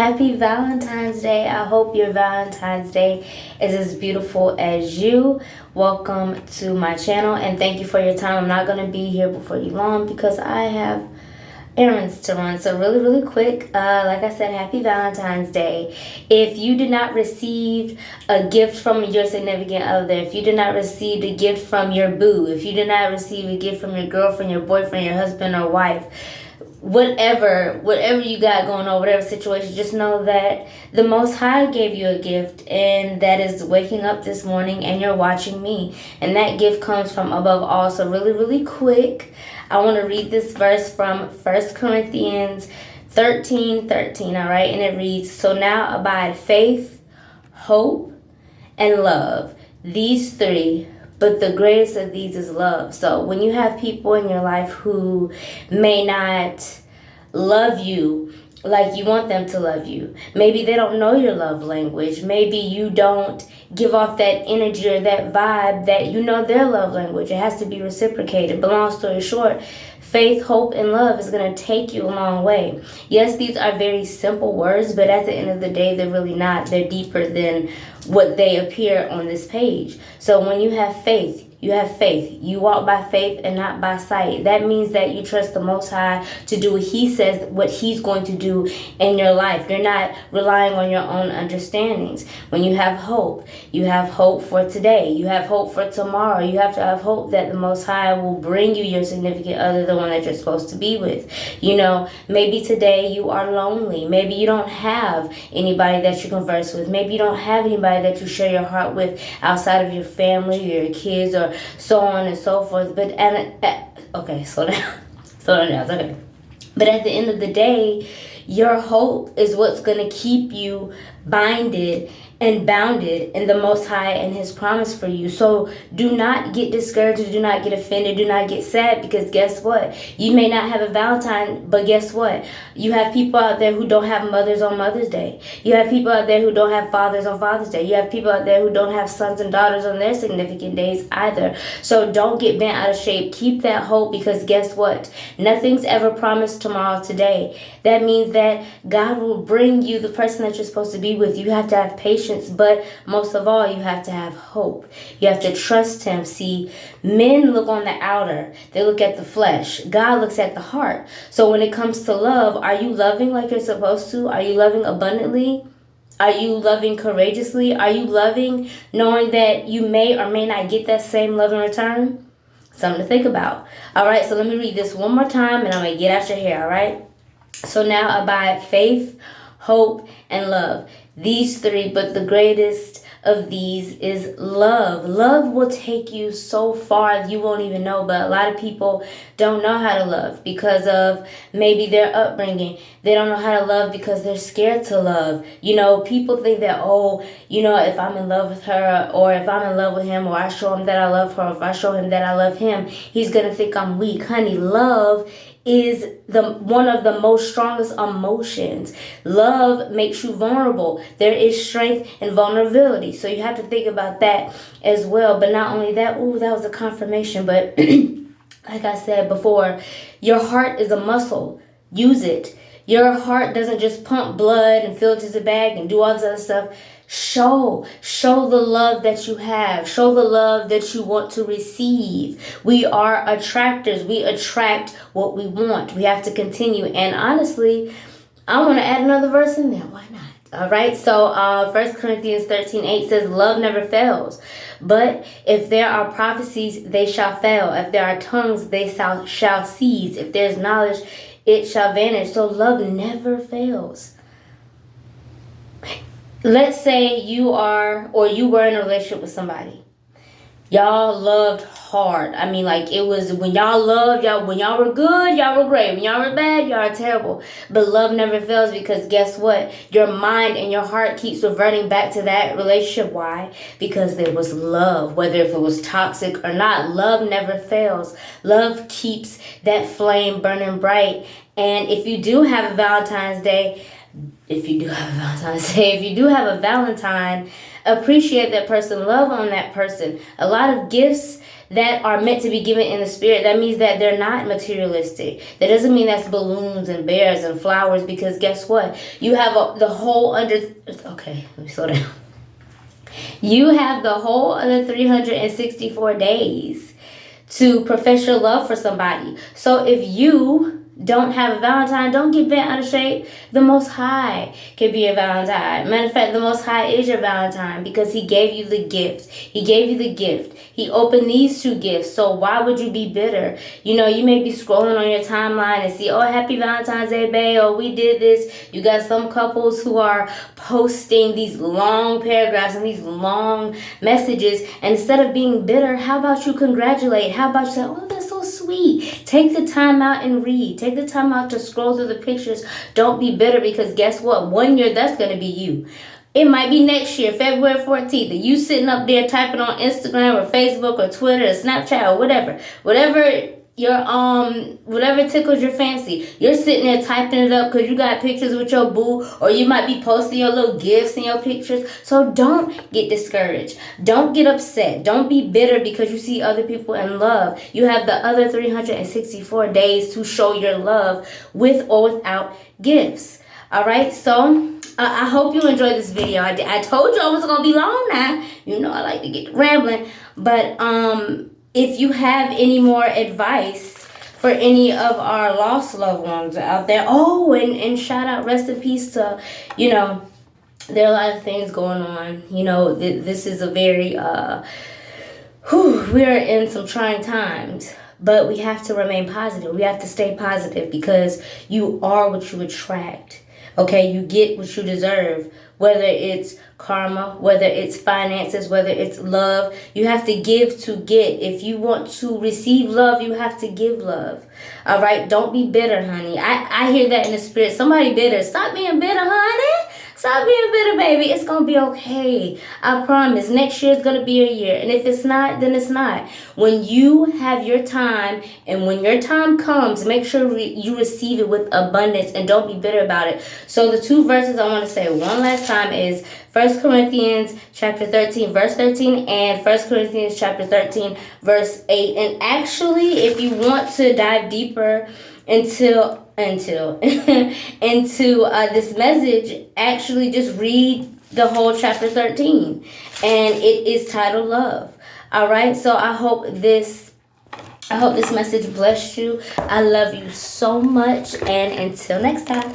Happy Valentine's Day. I hope your Valentine's Day is as beautiful as you. Welcome to my channel and thank you for your time. I'm not going to be here before you long because I have errands to run. So really quick, like I said, happy Valentine's Day. If you did not receive a gift from your significant other, if you did not receive a gift from your boo, if you did not receive a gift from your girlfriend, your boyfriend, your husband or wife, whatever you got going on, whatever situation, just know that the Most High gave you a gift, and that is waking up this morning and you're watching me, and that gift comes from above all. So really quick, I want to read this verse from 1 Corinthians 13:13, all right, and it reads, "So now abide faith, hope, and love, these three, but the greatest of these is love." So when you have people in your life who may not love you like you want them to love you, maybe they don't know your love language, maybe you don't give off that energy or that vibe that you know their love language, it has to be reciprocated. But long story short, faith, hope, and love is going to take you a long way. Yes, these are very simple words, but at the end of the day, they're really not. They're deeper than what they appear on this page. So when you have faith, you have faith. You walk by faith and not by sight. That means that you trust the Most High to do what He says, what He's going to do in your life. You're not relying on your own understandings. When you have hope for today. You have hope for tomorrow. You have to have hope that the Most High will bring you your significant other, the one that you're supposed to be with. You know, maybe today you are lonely. Maybe you don't have anybody that you converse with. Maybe you don't have anybody that you share your heart with outside of your family or your kids or so on and so forth. But okay, slow down. It's okay. But at the end of the day, your hope is what's going to keep you binded and bounded in the Most High and His promise for you. So do not get discouraged, do not get offended, do not get sad, because guess what? You may not have a Valentine, but guess what? You have people out there who don't have mothers on Mother's Day. You have people out there who don't have fathers on Father's Day. You have people out there who don't have sons and daughters on their significant days either. So don't get bent out of shape. Keep that hope, because guess what? Nothing's ever promised tomorrow today. That means that God will bring you the person that you're supposed to be with. You have to have patience. But most of all, you have to have hope. You have to trust Him. See, men look on the outer. They look at the flesh. God looks at the heart. So when it comes to love, are you loving like you're supposed to? Are you loving abundantly? Are you loving courageously? Are you loving knowing that you may or may not get that same love in return? Something to think about. All right, so let me read this one more time and I'm going to get out your hair, all right? So now abide faith, hope, and love. These three, but the greatest of these is love. Love will take you so far you won't even know. But a lot of people don't know how to love because of maybe their upbringing. They don't know how to love because they're scared to love. You know, people think that, oh, you know, if I'm in love with her or if I'm in love with him or I show him that I love her or if I show him that I love him, he's going to think I'm weak. Honey, love is one of the most strongest emotions. Love makes you vulnerable. There is strength in vulnerability. So you have to think about that as well. But not only that, that was a confirmation. But like I said before, your heart is a muscle. Use it. Your heart doesn't just pump blood and fill it to the bag and do all this other stuff. Show the love that you have. Show the love that you want to receive. We are attractors. We attract what we want. We have to continue. And honestly, I want to add another verse in there. Why not? All right. So 1 Corinthians 13:8 says, "Love never fails. But if there are prophecies, they shall fail. If there are tongues, they shall cease. If there's knowledge, it shall vanish." So love never fails. Let's say you were in a relationship with somebody. Y'all loved hard. I mean, like, it was when y'all loved, when y'all were good, y'all were great. When y'all were bad, y'all are terrible. But love never fails, because guess what? Your mind and your heart keeps reverting back to that relationship. Why? Because there was love. Whether if it was toxic or not, love never fails. Love keeps that flame burning bright. And if you do have a Valentine's Day, if you do have a Valentine's Day, if you do have a Valentine, appreciate that person, love on that person. A lot of gifts that are meant to be given in the spirit, that means that they're not materialistic. That doesn't mean that's balloons and bears and flowers, because guess what? You have the whole okay, let me slow down. You have the whole other 364 days to profess your love for somebody. So if you don't have a Valentine, don't get bent out of shape. The Most High can be your Valentine. Matter of fact, the Most High is your Valentine because He gave you the gift. He gave you the gift. He opened these two gifts. So why would you be bitter? You know, you may be scrolling on your timeline and see, oh, happy Valentine's Day, babe. Oh, we did this. You got some couples who are posting these long paragraphs and these long messages. And instead of being bitter, how about you congratulate? How about you say, oh, that's so sweet. Take the time out and read. Take the time out to scroll through the pictures. Don't be bitter, because guess what? 1 year, that's going to be you. It might be next year, February 14th, and you sitting up there typing on Instagram or Facebook or Twitter or Snapchat or whatever whatever tickles your fancy. You're sitting there typing it up because you got pictures with your boo, or you might be posting your little gifts in your pictures. So don't get discouraged. Don't get upset. Don't be bitter because you see other people in love. You have the other 364 days to show your love with or without gifts. All right, so I hope you enjoyed this video. I told you I wasn't gonna be long now. You know I like to get rambling, but if you have any more advice for any of our lost loved ones out there, oh, and shout out, rest in peace to, you know, there are a lot of things going on. You know, this is a very we're in some trying times. But we have to remain positive. We have to stay positive, because you are what you attract. Okay, you get what you deserve, whether it's karma, whether it's finances, whether it's love. You have to give to get. If you want to receive love, you have to give love. All right, don't be bitter, honey. I hear that in the spirit. Somebody bitter. Stop being bitter, honey. Stop being bitter, baby. It's going to be okay. I promise. Next year is going to be a year. And if it's not, then it's not. When you have your time, and when your time comes, make sure you receive it with abundance, and don't be bitter about it. So the two verses I want to say one last time is 1 Corinthians chapter 13, verse 13, and 1 Corinthians chapter 13, verse 8. And actually, if you want to dive deeper into this message, actually just read the whole chapter 13, and it is titled Love. All right, so I hope this message blessed you. I love you so much, and until next time.